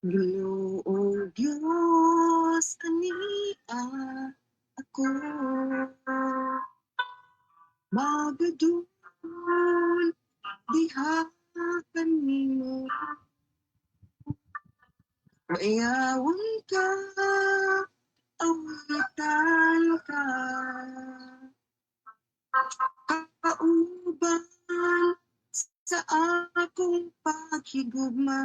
Ginoong Diyos kaniya ako magadul diha kanimo mayawan ka awitan ka kauban sa akong paghigugma.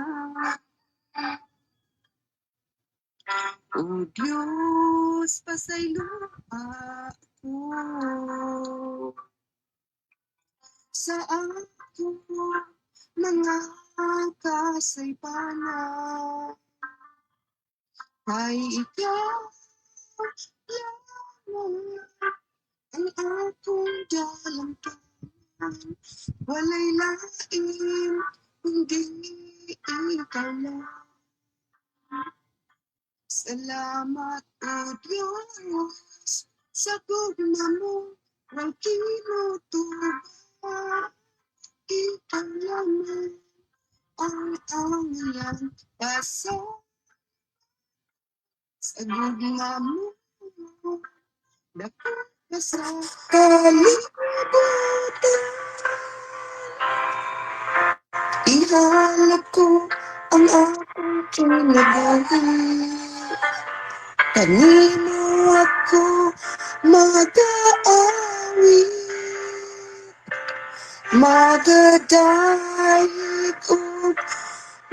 O Diyos, pasayloa ako sa akong mga kasaypanan. Kay ikaw lamang ang akong dalamdaman. Walay lain kundi ikaw lang. Salamat o Diyos sa tugma mo, wal kinutuban. Ikaw lamang ang iyang pasal sa gugma mo. Dako ka sa kalibutan. Ihalap ko ang akong kinabuhi. Kanino ako mag-aawi, magadahig o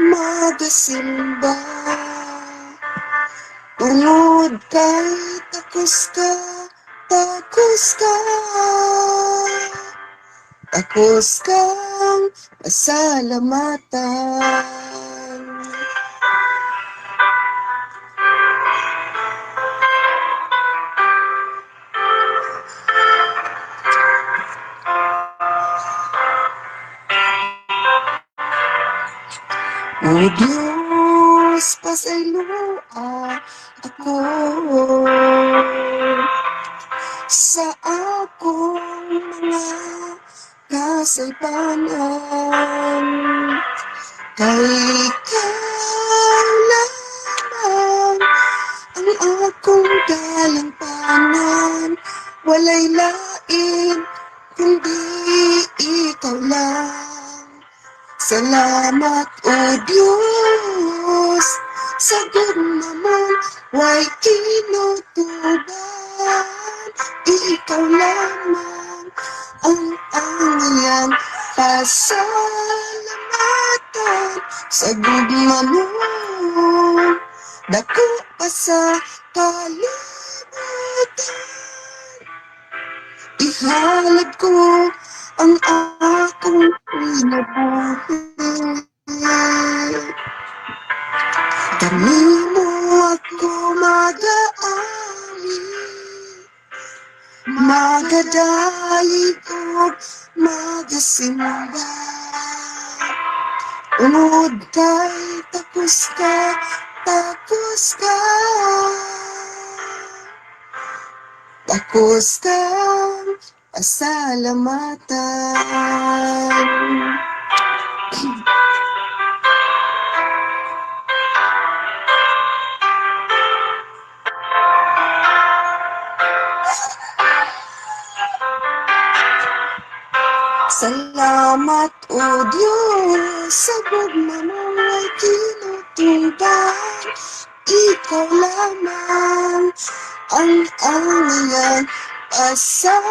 magasimba. Tungod kay takos ka, takos kang pasalamatan. O Diyos, pasayloa ako sa akong mga kasaypanan. Kay ikaw lamang ang akong dalampanan. Walay lain kundi ikaw lang. Salamat o Diyos sa gugma mo, way kinutuban. Ikaw lamang ang iyang pasalamatan sa gugma mo. Dako pa sa kalibutan. Ihalad ko ang akong kinabuhi. Kanino ako mag-aawi, magadahig o magasimba. Unod kay takos ka, takos kang pasalamatan. Salamat o Diyos sa gugma mo ay kinutuban. Ikaw lamang ang iyang pasalamatan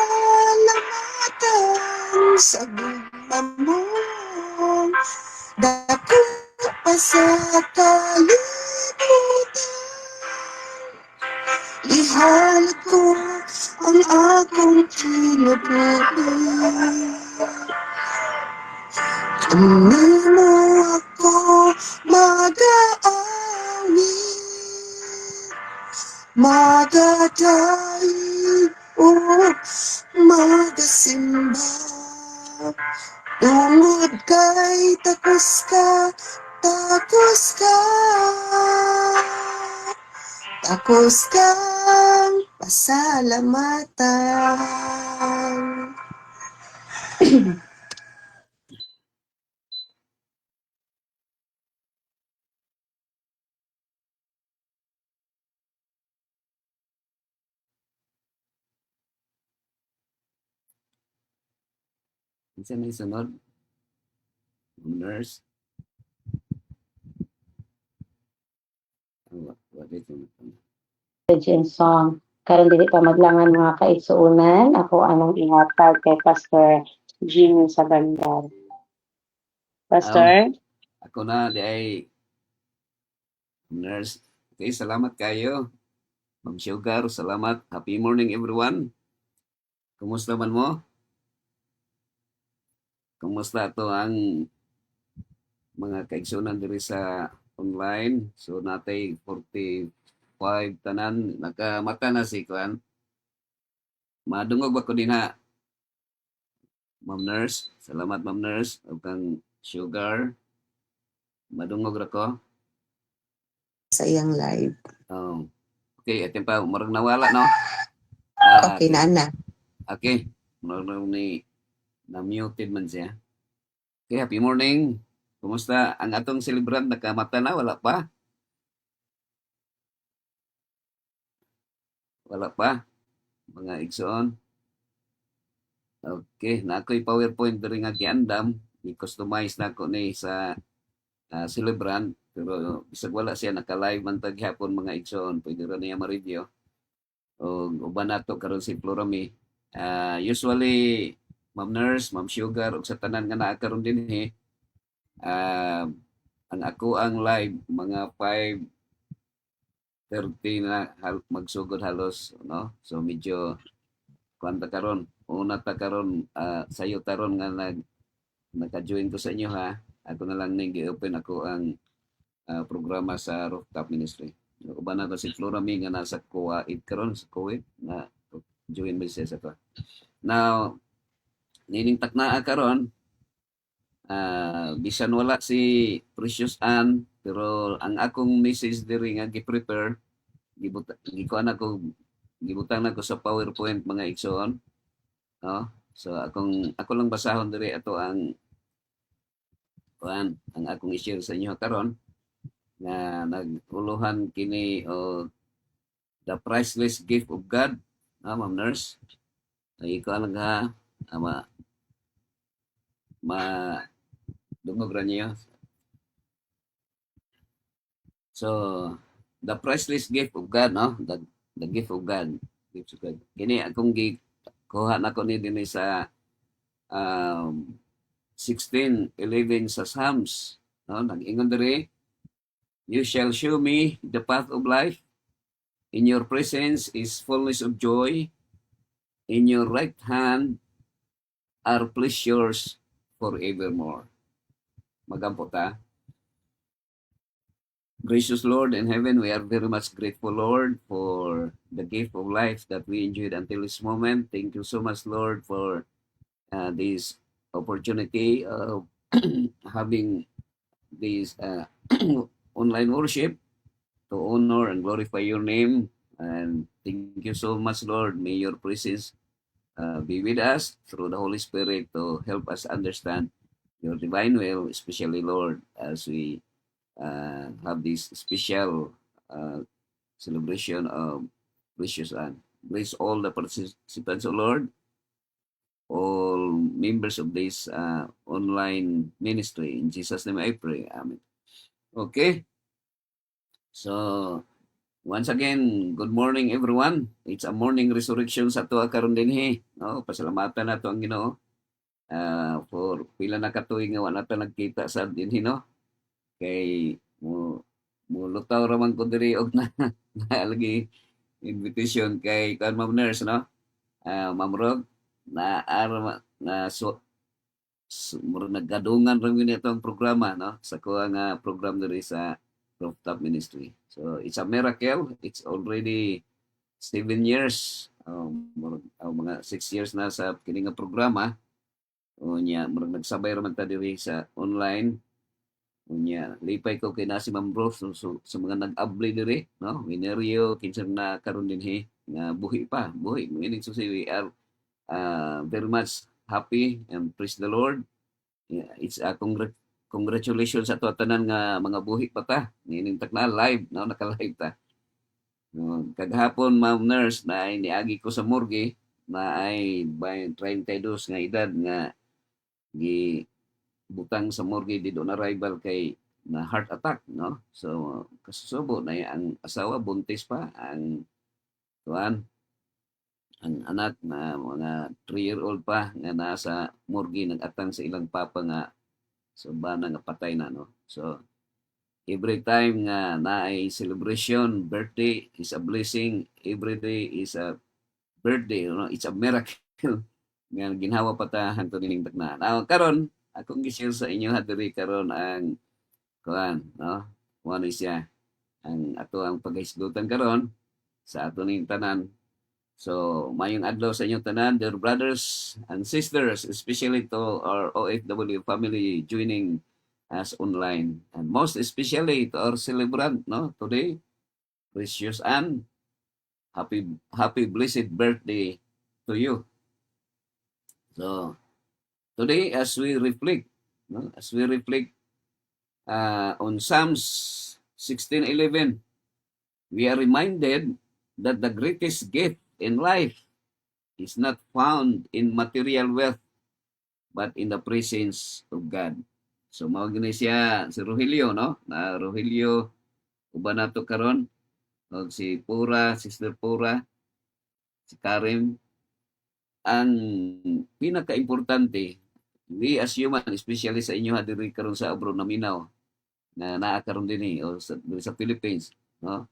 sa gugma mo. Dako pa sa kalibutan. Ihalad ko ang akong kinabuhi. Kanino ako mag-aawi, magadahig o magasimba. Tungod kay takos kang pasalamatan. Isa na sunod, nurse. What is it? Virgin song. Karon dili pa maglangan mga kaigsuonan. Ako anong ihatag kay Pastor Jimmy sa bandar. Pastor? Ako na di ay nurse. Okay, salamat kayo. Ma'am Sugar, salamat. Happy morning everyone. Kumusta man mo? Kumusta to ang mga kaigsuonan diri sa online? So natay 45 tanan nakamata na si Kwan. Madungog ba ko din ha? Ma'am Nurse. Salamat Ma'am Nurse. O kang Sugar. Madungog ra ko. Sa iyang live. Oh. Okay, atin pa marag nawala no. Okay na ana. Okay. Marag ni na-muted man siya. Okay, happy morning. Kumusta ang atong celebrant nakamata na wala pa? Wala pa mga igsoon. Okay, na ako'y PowerPoint diri nga giandam, i-customize na ko ni sa celebrant pero bisag wala siya naka-live man tag hapon mga igsoon, pwede ra niya ma-review. O uban nato karon si Florami. Usually Ma'am Nurse, Ma'am Sugar ug sa tanan nga naa karon dinhi ang ako ang live mga 5:30 na magsugod halos no. So medyo kuanta karon. Una ta karon sayo taron nga naka-join ko sa inyo ha. Ako na lang ning gi-open ako ang programa sa Rooftop Ministry. Uban na to si Florami nga nasa Kuwait karon sa Kuwait na join ba siya sa to. Now, nining taknaa karon bisan wala si Precious Ann pero ang akong message diri nga gi-prepare gikuan ako gibutang nako sa PowerPoint mga igsoon no. So ako lang basahon diri ato ang ang akong i-share sa inyo karon na naguluhan kini o The Priceless Gift of God, Ma'am Nurse. Ay ko lang ha, dungog ra niyo. So, The Priceless Gift of God, no? The Gift of God. Gift of God. Kini akong kuha na ko ni dinhi sa 16:11 sa Psalms, no? Nag-ingon diri, you shall show me the path of life. In your presence is fullness of joy. In your right hand are pleasures forevermore. Magampo ta. Gracious Lord in heaven, we are very much grateful, Lord, for the gift of life that we enjoyed until this moment. Thank you so much, Lord, for this opportunity of having this online worship to honor and glorify your name. And thank you so much, Lord. May your presence be with us through the Holy Spirit to help us understand your divine will, especially, Lord, as we have this special celebration of Precious Anne. Bless all the participants, O Lord, all members of this online ministry. In Jesus' name I pray. Amen. Okay. So, once again, good morning everyone. It's a morning resurrection sa tuwa karon dinhi. No, pasalamatan nato ang Ginoo. For pila na katuig nga wala ta nagkita sa dinhi no. Kay mulutaw ra man ko diri og na lagi invitation kay kan Ma'am Nurse no. Ma'am Rog na na murag naggadungan ra gyud itong programa no sa kuha nga program diri sa Rooftop Ministry. So it's a miracle. It's already 7 years. Mga 6 years na sa kini nga programa. Unya murag nagsabay ra man ta diri sa online. Unya lipay ko kay na si Ma'am Rose sa mga nag-abli diri no. Mineryo kinsa na karon dinhi nga buhi pa, buhi. Meaning so say we are very much happy and praise the Lord. Yeah, it's congratulations sa tanan nga mga buhi pa ta. Nining takna live, no, naka-live ta. No, kaghapon Ma'am Nurse na ay niagi ko sa morgue na ay 32 nga edad nga gi butang sa morgue dito na arrival kay na heart attack, no? So kasusubo na ang asawa buntis pa ang kuan ang anak na mga 3-year-old pa nga nasa morgue nag-atang sa ilang papa nga so bana nga patay na, no? So every time nga naay celebration, birthday is a blessing, every day is a birthday, no? It's a miracle nga ginhawa pa ta hangtod ning tagna. Now karon akong gi-share sa inyo diri karon ang kuan, no? Mo ni siya ang ato ang paghisgutan karon sa ato ning tanan. So, mayong adlaw sa inyong tanan, dear brothers and sisters, especially to our OFW family joining us online. And most especially to our celebrant, no, today, Precious Ann, happy blessed birthday to you. So, today as we reflect, no, on Psalms 16:11, we are reminded that the greatest gift in life is not found in material wealth but in the presence of God. So mao gini siya si Rogelio, no? Na Rogelio uban nato karon og si Pura, Sister Pura, si Karim ang pinaka-importante we as human, especially sa inyo diri karon sa abroad na minaw na naa karon dinhi o sa Philippines, no?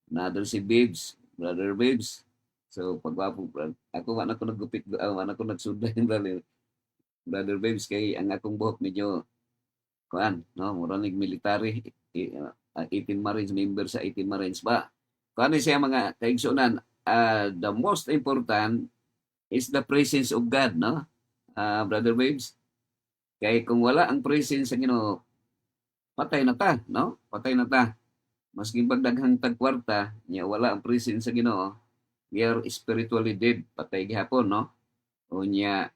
Na doon si Babes, Brother Babes. So pagwapo ako wa na ko naggupit, wa na ko nagsuday brother Babes kay ang akong buhok medyo kuan, no, mura nig military 18 Marines, member sa 18 Marines ba. Kuan ni siya mga kaigsunan, the most important is the presence of God, no? Brother Babes, kay kung wala ang presence sa Ginoo, patay na ta, no? Patay na ta. Maski pagdaghang tagkwarta, nya wala ang presence sa Ginoo, we are spiritually dead, patay gihapon, no? O nya,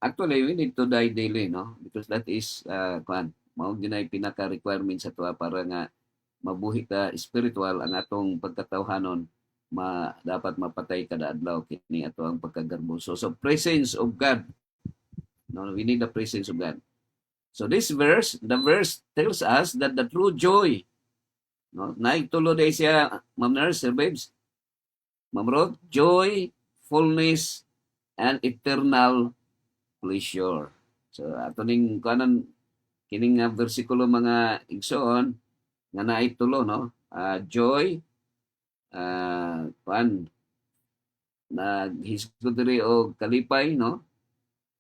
actually, we need to die daily, no? Because that is, kuan, mao ginay pinaka-requirement sa tuwa para nga mabuhi ka spiritual ang atong pagkatawhanon dapat mapatay kada adlaw kini ato ang pagkagarbo. So presence of God, no, we need the presence of God. So this verse, the verse tells us that the true joy, no, naitulo day siya, Ma'am Nurse, Sir Babes, Ma'am Rod, joy, fullness, and eternal pleasure. So ato ning kanan kining bersikulo mga igsoon nga naitulo, no? Joy, naghisgot diri og kalipay, no?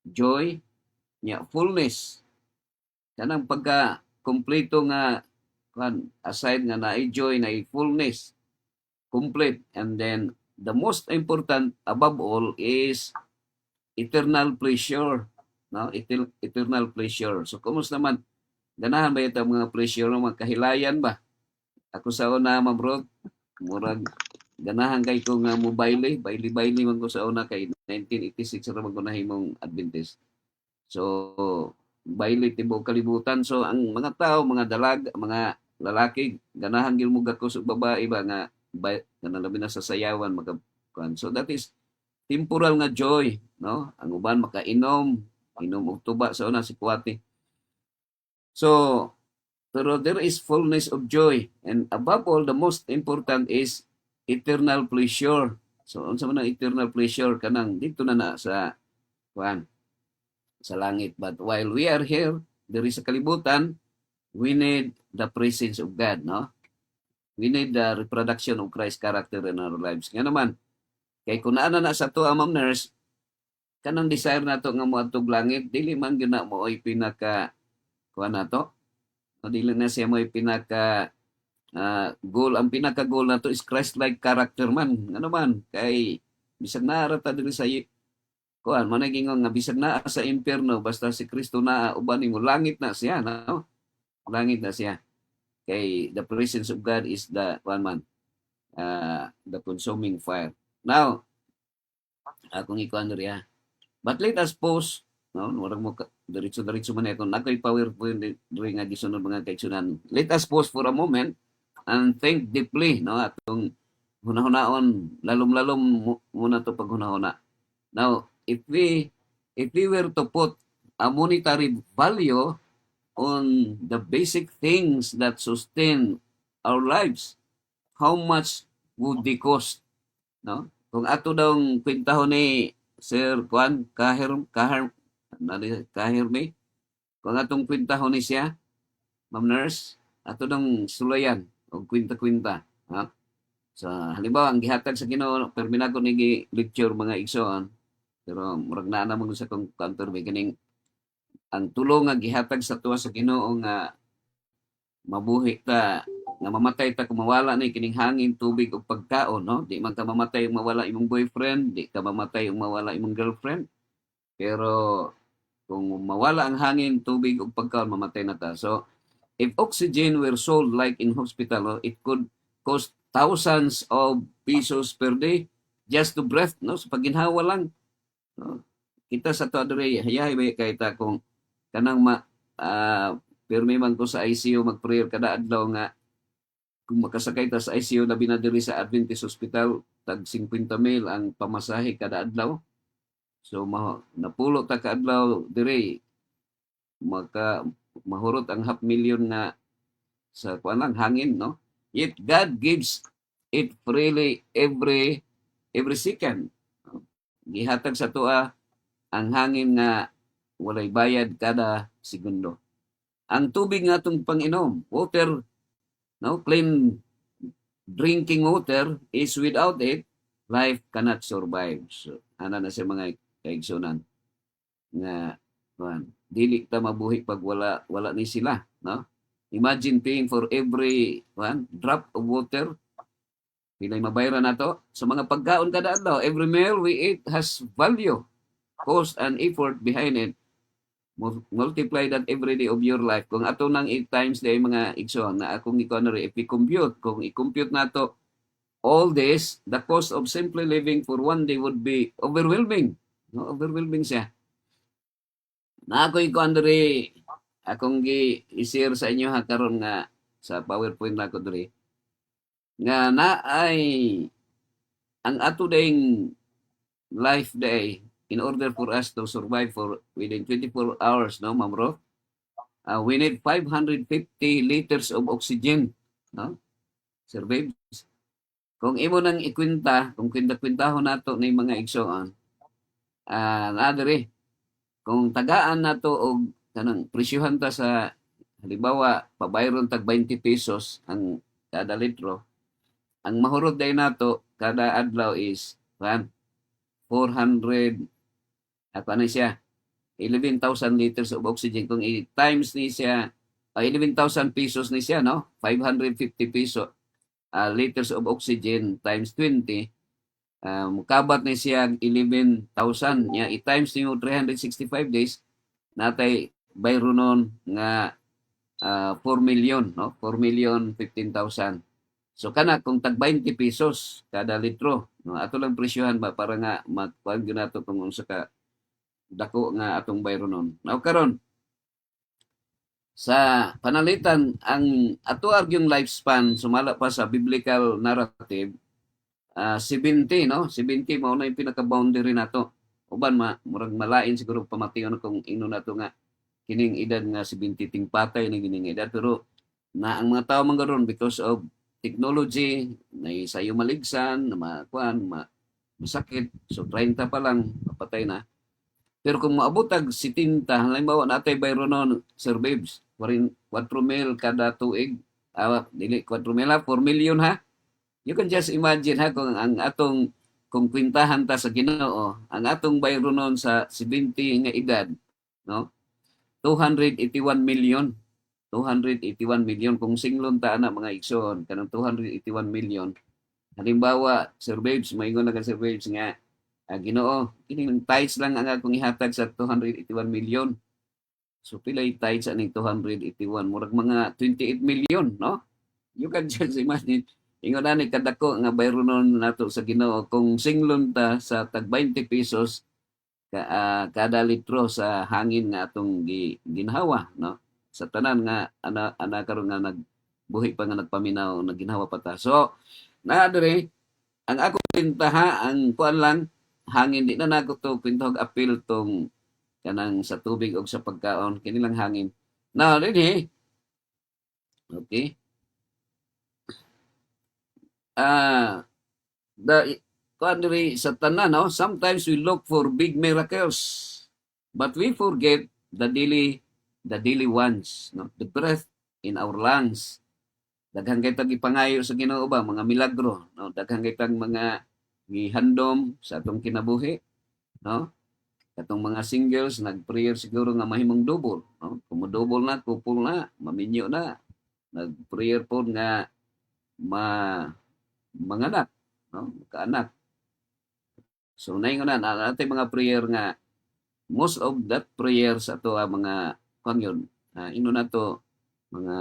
Joy, nya fullness. Kanang pagka kompleto nga aside nga naay joy, naay fullness, complete, and then the most important above all is eternal pleasure, no? Eternal pleasure. So kumusta naman ganahan ba ito mga pleasure, mga kahilayan ba? Ako sa una, Ma'am Rod, murag ganahan kay ko nga mobile, baili man ko sa una kay 1986 ra man ko nahimong Adventist. So baili tibuok kalibutan. So ang mga tao, mga dalaga, mga lalaki ganahan gyud mo gako sa babae ba nga labi na sa sayawan magkuan. So that is temporal nga joy, no? Ang uban makainom, inom og tuba sa una si kuwati. So, pero there is fullness of joy, and above all, the most important is eternal pleasure. So, unsa man ang eternal pleasure kanang dito na sa kuan, sa langit. But while we are here, there is sa kalibutan, we need the presence of God, no? We need the reproduction of Christ's character in our lives. Nga naman, kay kung naana na sa to, Ma'am Nurse, kanang desire nato nga moadtog langit, dili man gyud na mo ay pinaka kuan nato. No, dili na siya mo ay pinaka goal. Ang pinaka goal nato is Christ-like character man. Ano man, kay bisag naara ta diri sa kuan, managingon nga bisag naa sa impierno basta si Kristo naa uban mo langit na siya, no? Langit na siya. Kay the presence of God is the one man, the consuming fire. Now, akong ikuan diri ha. But let us pause, no? Murag mo diretso man ito. Nakoy PowerPoint diri nga gisunod mga kaigsunan. Let us pause for a moment and think deeply, no? Atong hunahon lalom-lalom muna to pag hunahuna. Now, if we were to put a monetary value on the basic things that sustain our lives, how much would they cost, no? Kung ato daw kwentahon ni Sir Juan Kahirme, kung atong kwentahon ni siya, Ma'am Nurse, ato daw sulayan o kwenta-kwenta, ha? So, halimbawa, ang gihatag sa Ginoo, permina ko ni lecture mga igsoon, pero murag na naman sa kong counter may ganing ang tulong nga gihatag sa tuwa sa Ginoo nga mabuhi ta, nga mamatay ta kung mawala na kining hangin, tubig ug pagkaon, no? Di man ka mamatay ug mawala imong boyfriend, di ka mamatay ug mawala imong girlfriend. Pero kung mawala ang hangin, tubig ug pagkaon, mamatay na ta. So, if oxygen were sold like in hospital, no, it could cost thousands of pesos per day just to breathe, no? Sa paginhawa lang, no? Kita sa to adre hayahay ba kay ta kung kanang pirmi man ko sa ICU mag-prayer kada adlaw nga kung makasakay ta sa ICU labi na diri sa Adventist Hospital tag 50,000 ang pamasahe kada adlaw. So napulo ta ka adlaw diri mahurot ang 500,000 nga sa kuan lang hangin, no? Yet God gives it freely every second. Gihatag sa tuwa ang hangin nga walay bayad kada segundo. Ang tubig nga itong panginom, water, no, clean drinking water is without it, life cannot survive. So, ana na sa mga kaigsunan nga dili ta mabuhi pag wala ni sila, no? Imagine paying for every drop of water. Pilay mabayaran nato sa mga pagkaon kada adlaw. Every meal we eat has value, cost and effort behind it. Multiply that every day of your life. Kung ato nang 8 times day mga igsoon na akong if i-compute, kung i-compute nato all this, the cost of simply living for one day would be overwhelming. No, overwhelming siya. Na ako i-consider akong i-share sa inyo ha karon nga sa PowerPoint na ko diri nga na ay ang ato ding life day in order for us to survive for within 24 hours, no, Ma'am Ro? We need 550 liters of oxygen, no? Sir Babes. Kung imo nang ikwenta, kung kwenta-kwentahon nato ni mga igsoon, nadiri, kung tagaan nato og kanang presyuhan ta sa halimbawa pabayron tag 20 pesos ang kada litro, ang mahurot day nato kada adlaw is 400 ano siya 11,000 liters of oxygen. Kung i-times ni siya 11,000 pesos ni siya, no, 550 peso liters of oxygen times 20, kabat ni siya 11,000 niya i-times niyo 365 days natay bayro nun nga 4 million, no, 4,015,000. So kana kung tag 20 pesos kada litro, no, ato lang presyohan ba para nga magkuan gyud nato kung unsa ka dako nga atong bayro nun. Now karon sa panalitan ang ato yung lifespan sumala pa sa biblical narrative 70, no? 70 mao na yung pinaka-boundary nato. Uban murag malain siguro pamation kung ino nato nga kining edad nga 70 ting patay ni kining edad, pero na ang mga tao man karon because of technology na sayo maligsan na masakit, so 30 pa lang papatay na. Pero kung maabot tag 70, halimbawa natay bayro non, Sir Babes, 4 mil kada tuig, dili 4 mil 4 million ha. You can just imagine ha kung ang atong kung kwintahan ta sa Ginoo, ang atong bayro non sa 70 nga edad, no? 281 million. 281 million kung singlon ta na mga igsoon kanang 281 million. Halimbawa, Sir Babes, maingon na ka Sir Babes nga Ginoo, kining tithes lang ang akong ihatag sa 281 million. So pilay tithes aning 281, murag mga 28 million, no? You can just imagine. Ingon na ni kadako nga bayro nun nato sa Ginoo kung singlon ta sa tag 20 pesos kada litro sa hangin nga atong ginhawa, no? Sa tanan nga ana karon nga nagbuhi pa nga nagpaminaw naginhawa pa ta. So naadre ang ako pintaha ang kuan lang hangin di na nako to pintog apil tong kanang sa tubig o sa pagkaon kinilang hangin. Now, ready? Okay. The country sa tanan, no? Sometimes we look for big miracles, but we forget the daily ones, no? The breath in our lungs. Daghang kay tag ipangayo sa Ginoo ba mga milagro, no? Daghang kay tag mga gihandom sa atong kinabuhi, no? Katong mga singles nag-prayer siguro nga mahimong double, no? Kung double na, couple na, maminyo na. Nag-prayer po nga manganak, no? Kaanak. So naingon na natin mga prayer nga most of that prayer sa ato mga kanyon ino na to mga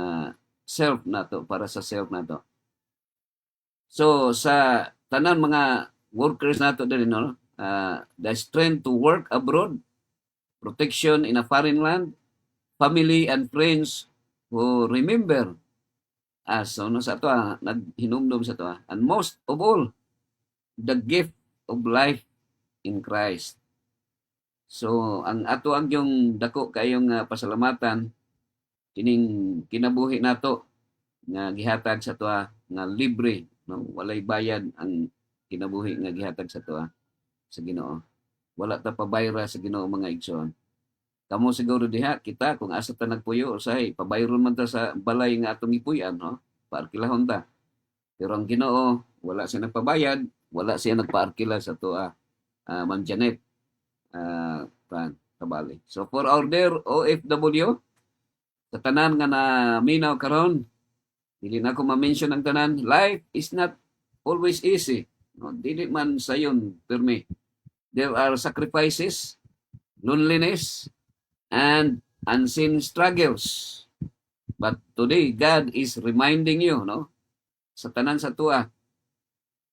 self na to para sa self na to. So sa tanan mga workers nato din, no, the strength to work abroad, protection in a foreign land, family and friends who remember us. So no, sa to naghinumdum sa to and most of all the gift of life in Christ. So ang ato ang yung dako kayong pasalamatan kining kinabuhi nato nga gihatag sa tuwa nga libre, no, walay bayad ang kinabuhi nga gihatag sa tuwa sa Ginoo. Wala ta pabayra sa Ginoo mga igsoon. Kamo siguro diha kita kung asa ta nagpuyo usahay pabayron man ta sa balay nga atong ipuy-an, no? Paarkilahon ta. Pero ang Ginoo wala siya nagpabayad, wala siya nagpaarkila sa tuwa. Ma'am Janet kabali. So for our dear OFW, sa tanan nga na minaw karon, dili na ko ma-mention ang tanan, life is not always easy. No, dili man sayon permi. There are sacrifices, loneliness, and unseen struggles. But today, God is reminding you, no, sa tanan sa tuwa,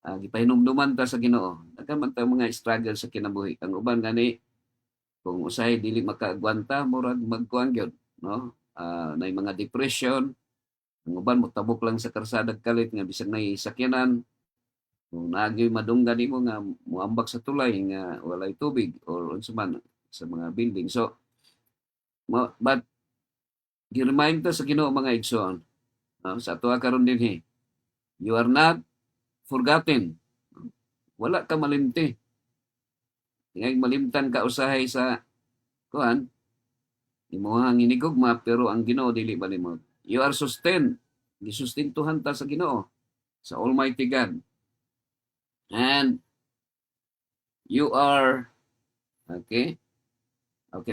gipahinumduman ta sa Ginoo. Nagkaman ta mga struggle sa kinabuhi. Ang uban gani kung usahay dili makaagwanta murag magkuan gyud, no? Nay mga depression, ang uban motabok lang sa karsadag kalit nga bisag nay sakyanan. Kung naagyoy madunggan nimo nga muambak sa tulay nga walay tubig or unsa man sa mga building. So but gi-remind ta sa Ginoo mga igsoon, no? Sa tuwa karon dinhi, you are not forgotten. Wala ka malimti. Ngay malimtan ka usahay sa kuan, imuhang inigugma pero ang Ginoo dili malimot. You are sustained. Gisustintuhan ta sa Ginoo, sa Almighty God. And you are okay,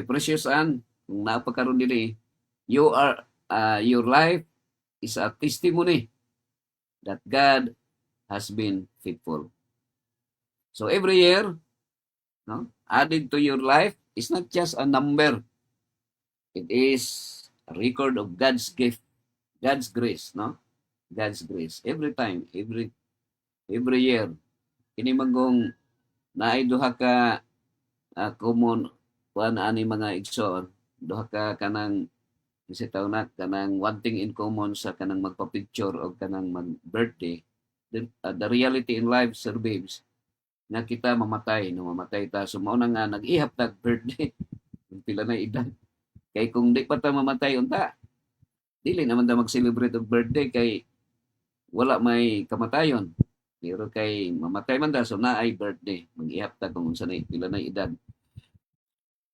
precious Ann, kung napakaroon dili, you are your life is a testimony that God has been faithful. So every year, no, added to your life is not just a number. It is a record of God's gift, God's grace, no? God's grace. Every time, every year. Kini magong naay duha ka common kuan ani mga igsoon, duha ka kanang kasi taon na kanang one thing in common sa kanang magpa-picture o kanang mag-birthday. The reality in life, Sir Babes, nga kita mamatay, no, mamatay ta. So mao na nga nag-ihap tag birthday. Pila na edad. Kay kung di pa ta mamatay unta, dili naman ta mag-celebrate og birthday kay wala may kamatayon. Pero kay mamatay man ta, so naay birthday. Mag-ihap ta kung unsa na pila na edad.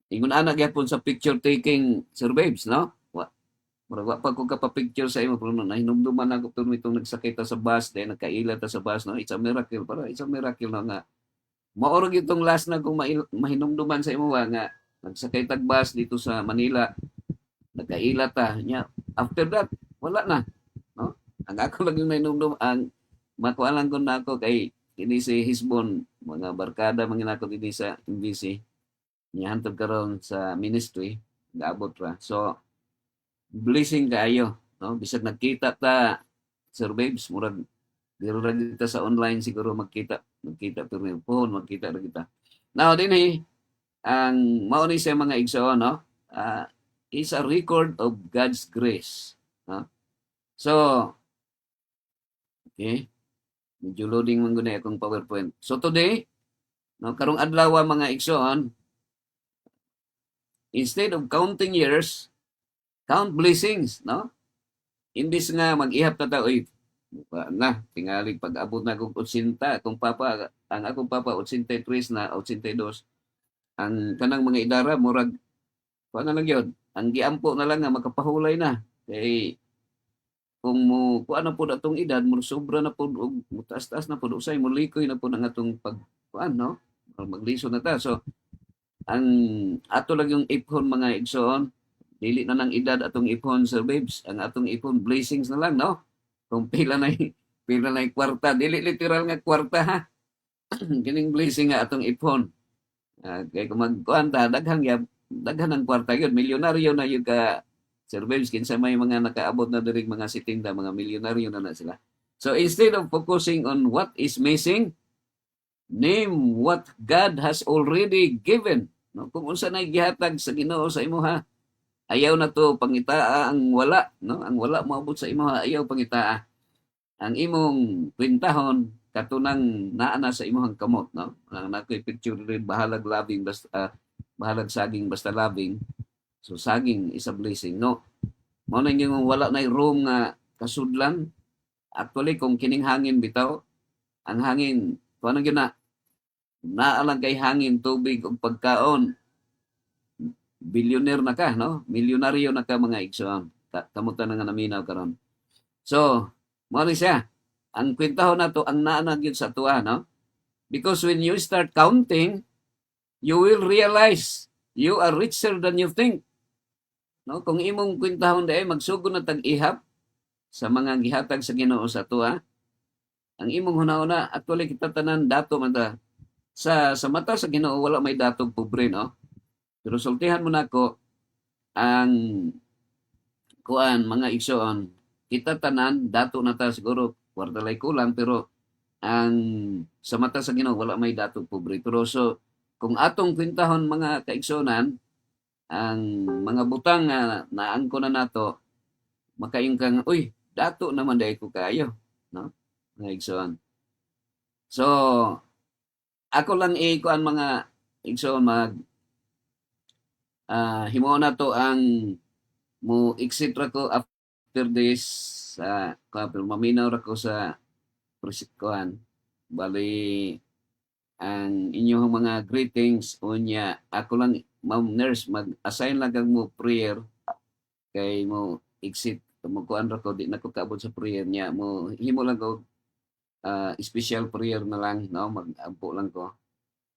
Ingon ana gyapon sa picture taking, Sir Babes, no? Murag pa ko kapapicture sa imo pero nahinumduman ako tuloy itong nagsakit ta sa bus, dahil nagkaila ta sa bus, no? It's a miracle para, it's a miracle na nga. Maorog itong last na kung mahinumduman sa imo nga nagsakay tag bus dito sa Manila, nagkaila ta nya. After that, wala na, no? Ang ako lang yung nahinumdum, ang makualan ko na ako kay ini si Hisbon, mga barkada mga nako dinhi sa MBC. Niya hantod karon sa ministry, gaabot ra. So blessing kaayo, no? Bisag nagkita ta, Sir Babes, murag diro ra kita sa online siguro magkita pero yung phone magkita ra kita. Now dinhi ang mao ni sa mga igsoon, no? Is a record of God's grace, no? So okay, medyo loading man gud akong PowerPoint. So today, no, karong adlaw mga igsoon, instead of counting years, count blessings, no? Imbis nga mag-ihap na ta, oy, na, tingali pag-abot na kong 80, ang akong papa 83 na, 82, ang kanang mga idara, murag, paano lang yun, ang giampo na lang nga, makapahulay na. Kay, kung mo, kung ano po na itong edad, mo sobra na po, taas-taas na po, usay, mo likoy na po ng atong kuan, no? Magliso na ta. So, ang ato lang yung ipon mga igsoon, dili na ng edad atong ipon, Sir Babes. Ang atong ipon, blessings na lang, no? Kung pila na kwarta, dili literal nga kwarta, ha? Kining blessing nga atong ipon. Kaya kung magkuhan ta, daghan ang kwarta yun. Milyonaryo na yun ka, Sir Babes, kinsa may mga nakaabot na dirig mga sitinda, mga milyonaryo na sila. So instead of focusing on what is missing, name what God has already given. No? Kung unsa na gihatag sa Ginoo sa imuha, ayaw na to pangitaa ang wala, no? Ang wala moabot sa imuha, ayaw pangitaa. Ang imong kwintahon katunang naa na sa imong kamot, no? Ang nakoy picture rin bahalag labing basta bahalag saging basta labing. So saging is a blessing, no? Mao na yung wala na room nga kasudlan. Actually kung kining hangin bitaw, ang hangin kuno gyud na naalang kay hangin, tubig ug pagkaon, billionaire na ka, no? Milyonaryo na ka mga igsoon. Kamuta na nga naminaw karon. So, mo ni siya. Ang kwentahon nato ang naa na gyud sa tuwa, no? Because when you start counting, you will realize you are richer than you think. No? Kung imong kwentahon dai magsugod na tag-ihap sa mga gihatag sa Ginoo sa tuwa, ang imong hunahuna actually kita tanan dato man ta. Sa mata sa Ginoo wala may datog pobre, no? Pero sultihan mo nako ang kuan mga igsoon, kita tanan dato na ta siguro kwartalay kulang pero ang sa mata sa Ginoo wala may datog pobre. Pero so kung atong kwintahon mga kaigsonan, ang mga butang nga naangko na nato, makayung kang, uy, dato naman dahil ko kayo, no? Mga igsoon. So, ako lang kuan mga igsoon himo na to ang mo exit ra ko after this pero maminaw ra ko sa kuan bali ang inyong mga greetings unya ako lang Ma'am Nurse mag-assign lang kag mo prayer kay mo exit mo kuan ra ko di na ko kaabot sa prayer niya mo himo lang ko special prayer na lang, no? Mag-ampo lang ko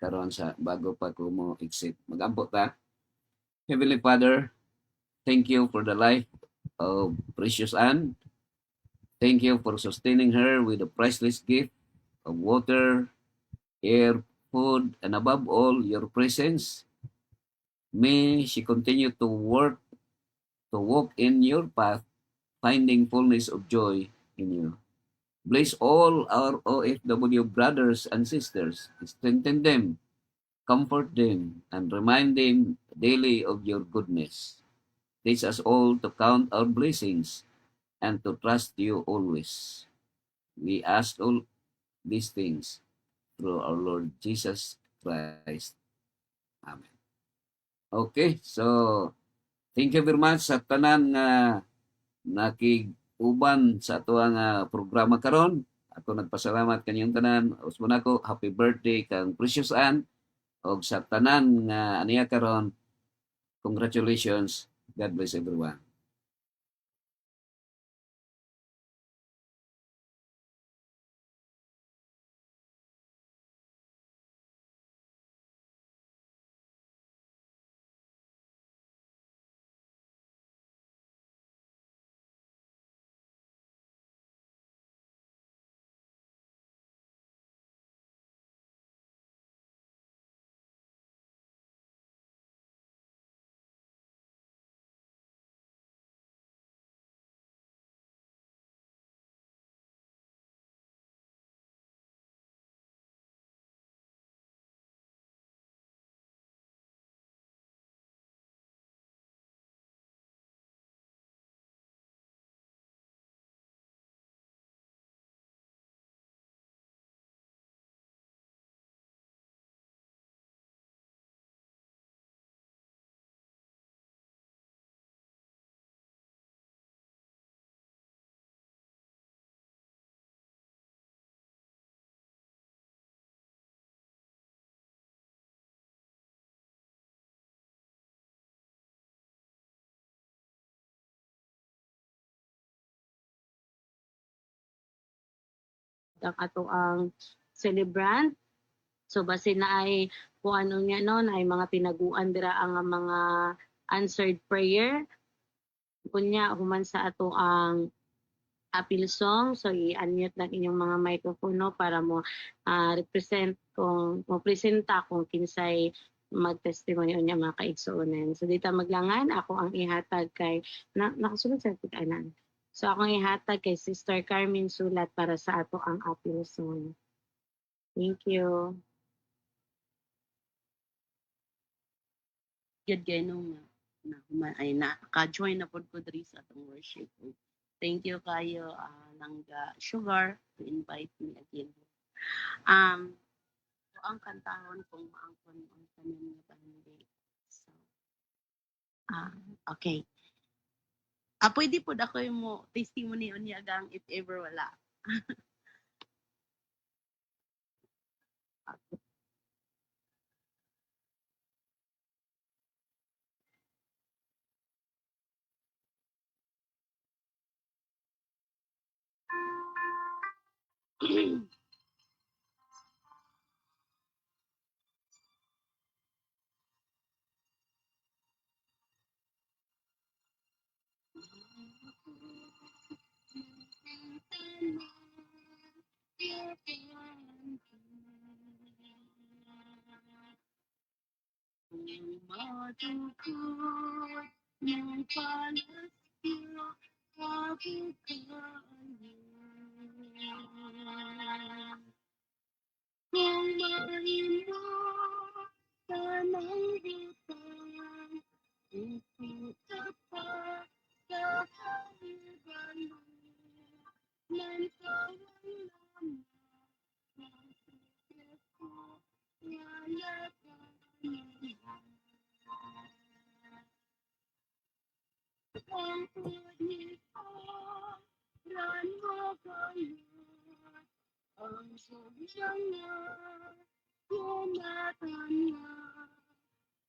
karon sa bago pa ko mo exit. Mag-ampo ta. Heavenly Father, thank you for the life of Precious Anne. Thank you for sustaining her with the priceless gift of water, air, food, and above all, your presence. May she continue to walk in your path, finding fullness of joy in you. Bless all our OFW brothers and sisters. Strengthen them, comfort them, and remind them daily of your goodness. Teach us all to count our blessings and to trust you always. We ask all these things through our Lord Jesus Christ. Amen. Okay, so thank you very much sa tanan nga nakig-uban sa ato nga programa karon. Ako nagpasalamat kanyang tanan. Usman ako, happy birthday kang Precious Anne. O sa tanan nga aniya karon, congratulations. God bless everyone. ang ato ang celebrant. So base na ay kung ano niya no, na ay mga pinaguan dira ang mga answered prayer. Kunya human sa ato ang appeal song. So i-unmute lang inyong mga microphone no, para mo represent kung mo presenta kung kinsay mag-testimony unya mga kaigsuonen. So dito maglangan ako ang ihatag kay nakasunod sa tig-anan. So ako ang ihatag kay Sister Carmen Sulat para sa ato ang appeal song. Thank you. Good kay nung ay naka-join na pod ko diri sa atong worship. Thank you kayo Langga Sugar to invite me again. So ang kantahon kung maangkon ang tanan nga bandi. So okay. Pwede po ako mo testimony unya gang if ever wala. Matukod ng palasyo kabukayan. Kung mahimo tanang butang, isuta pa sa kaligayan. Nan kawalan ng sikit ko, yayatan niya. Ang punito, ran mo kayo, ang sobyang niya, yunatan niya,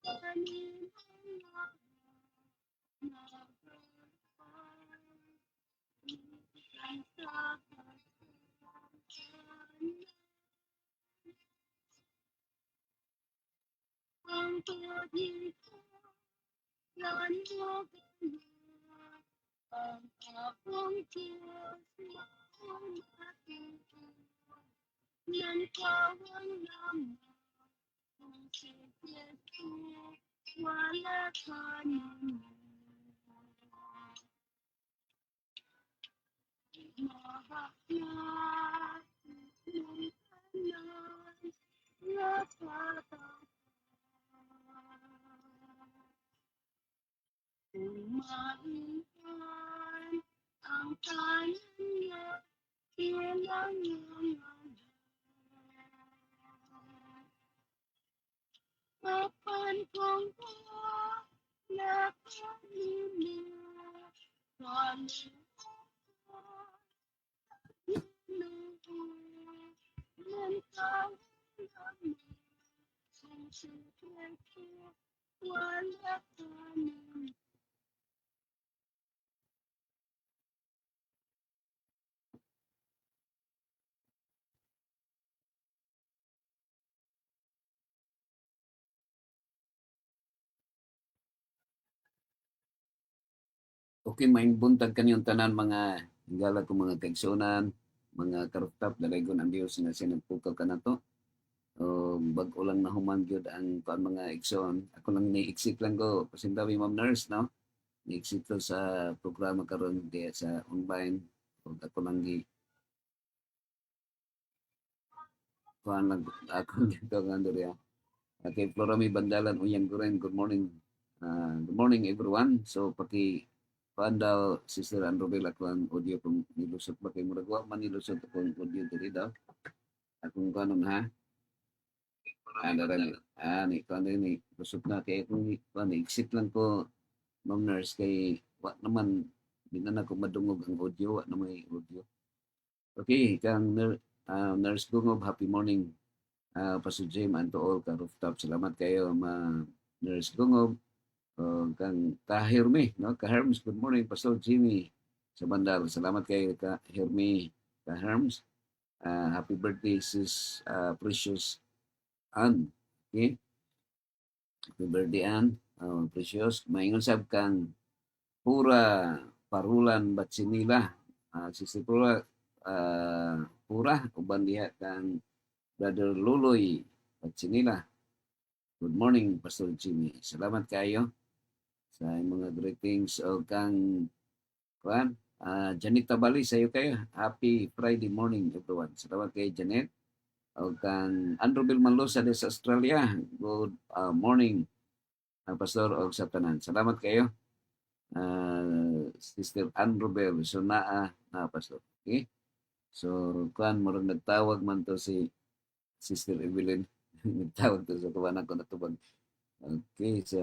kanina niya, nagpapay, sa kasukan. Ang punito, ran mo kayo, ang akong Diyos na aking Diyos, nan kawalan kung sikit ko, wala ka naman. Mahakyat ng tanan, napatawad. Umaingan ang tanan niya, kailangan kapan kong na kanina, wala ka naman. Okay, maing buntag kaniyong tanan mga higala ko mga kaigsunan, mga karuktap, dalaygon ang Dios nga sinagpukaw ka na to. Bag-o lang na human gyud ang mga igsoon. Ako lang ni-exit lang ko, pasintabi Ma'am Nurse, no? Ni-exit ko sa programa karon di sa online. Ako lang kuhan lang ako dito nga Andrea. Kay Florami Bandalan Uyang Guren, good morning. Good morning everyone. So kuhan daw Sister Androbel ako ang audio kung nilusot ba kay murag wa man nilusot akong audio diri daw. Akong kanon ha. Ni kuhan ni lusot na kay akong exit lang ko Ma'am Nurse kay wa naman di na ako madungog ang audio, wa na may audio. Okay, kang Nurse Gungob, happy morning. Pastor Jim and to all ka rooftop. Salamat kayo Nurse Gungob. Kang Kahirmi, no? Kaherms, good morning. Pastor Jimmy sa Bandal. Salamat kayo Kahirmi, Kaherms. Happy birthday, sis Precious Ann. Okay? Happy birthday, Ann. Precious. Maingon sab kang Pura Parulan Batsinila. Sister Pura, Pura, uban diha kang Brother Luloy Batsinila. Good morning, Pastor Jimmy. Salamat kayo sa mga greetings o kang kuan. Janet Tabali, sayo kayo. Happy Friday morning, everyone. Salamat kay Janet. O kang Andrew Bilmanlosa sa Australia. Good morning, Pastor o sa tanan. Salamat kayo. Sister Andrew Bell. So na Pastor. Okay? So, kuan mo rin nagtawag man to si Sister Evelyn. Nagtawag to sa kawanan ko na tubag. Okay, so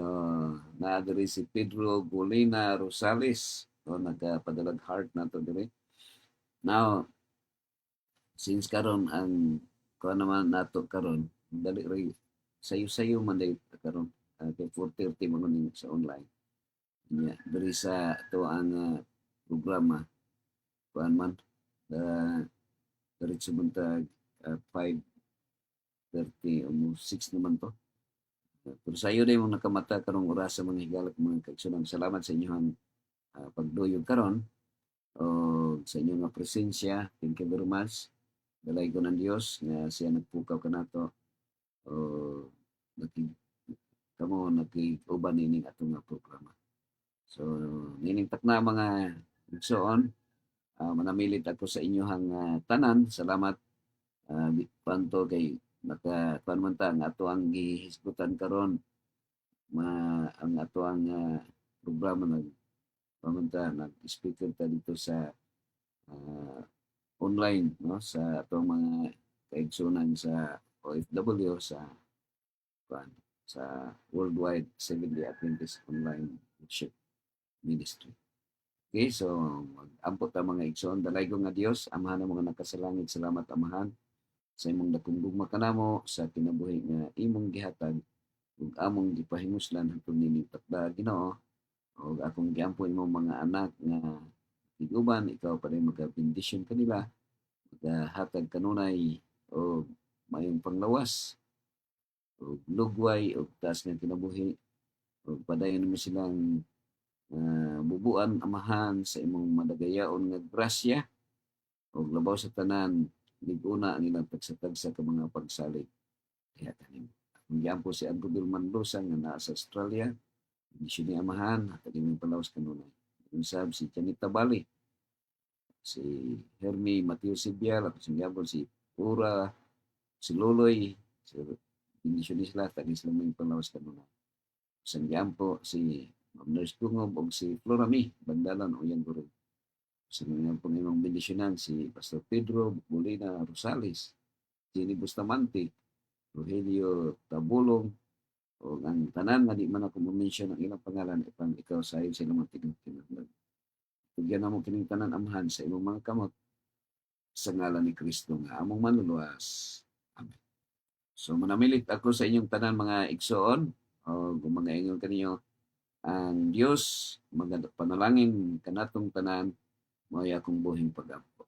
naadiri si Pedro Golina Rosales. So, nagpadalag heart na to diri. Now, since karon ang kuan naman nato karon, dali ray sayo-sayo man day karon. Kay 4:30 mo nun sa online. Yeah, diri sa to ang programa kuan man diretso man tag 5:30 almost 6 naman to. Pero sayo na yung nakamata karong oras sa mga higalak mga kaigsunan. Salamat sa inyong pagduyog karon o sa inyong nga presensya. Thank you very much. Dalay ko ng Diyos nga siya nagpukaw ka nato o nag-uban nining atong nga programa. So, nining takna mga igsoon, manamilit ako sa inyong tanan. Salamat panto kay nakakuan man ta ang ato ang gihisgutan karon ang ato ang programa nag-speaker ta dito sa online no sa ato mga kaigsunan sa OFW sa Worldwide Seventh-day Adventist Online Worship Ministry. Okay, so mag-ampot ang mga igsoon. Dalay ko nga Dios, amahan ang mga nakasalangit. Salamat amahan sa imong nakundugma kanamo sa kinabuhi nga imong gihatag ug among gipahimuslan hangtod nini takda Ginoo ug akong giampo imong mga anak nga tiguban ikaw pa rin magabendisyon kanila magahatag kanunay o mayong panglawas o lugway o taas nga kinabuhi o padayon mo silang bubuan amahan sa imong madagayaon nga grasya o labaw sa tanan liguna ang ilang tagsatagsa ka mga pagsalig. Kaya tanim. Ang po si Andrew Bilmanlosa nga naa sa Australia. Hindi siya ni amahan. At yung palawas kanunay. Yung sab si Janet Tabali. Si Hermie Mateo Sibial. At si Pura. Si Loloy. Hindi siya ni sila. At sila may palawas kanunay. Sangyam po si Ma'am Nurse Tungob o si Florami. Bandalan o yung guru. Sa mga pangimang bendisyonan si Pastor Pedro Molina Rosales, Jenny Bustamante, Rogelio Tabulong, o ang tanan nga di man ako mention ang ilang pangalan ipang ikaw sa iyo sila mga tinutulungan. Tugyan na mo kining tanan amahan sa imong mga kamot sa ngalan ni Kristo nga among manluluwas. Amen. So manamilit ako sa inyong tanan mga igsoon o kung mga ingon kaninyo ang Dios panalangin kanatong tanan may akong buhing pag-ampo.